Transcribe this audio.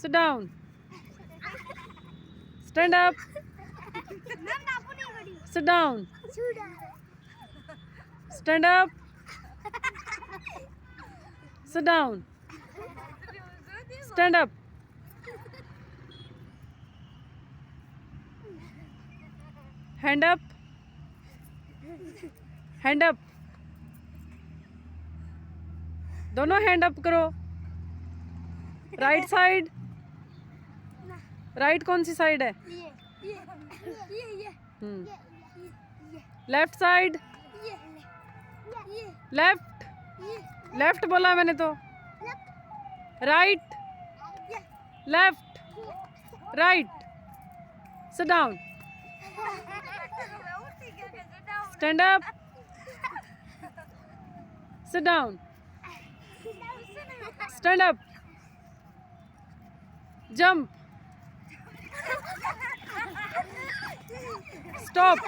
Sit down. Stand up. Sit down. Stand up. Sit down. Stand up. Hand up. Hand up. दोनों hand up करो. Right side. Right कौन सी side है? Left side. Left. Left बोला मैंने तो. Right. Left. Right. Sit down. Stand up. Sit down. Stand up. Jump. Stop.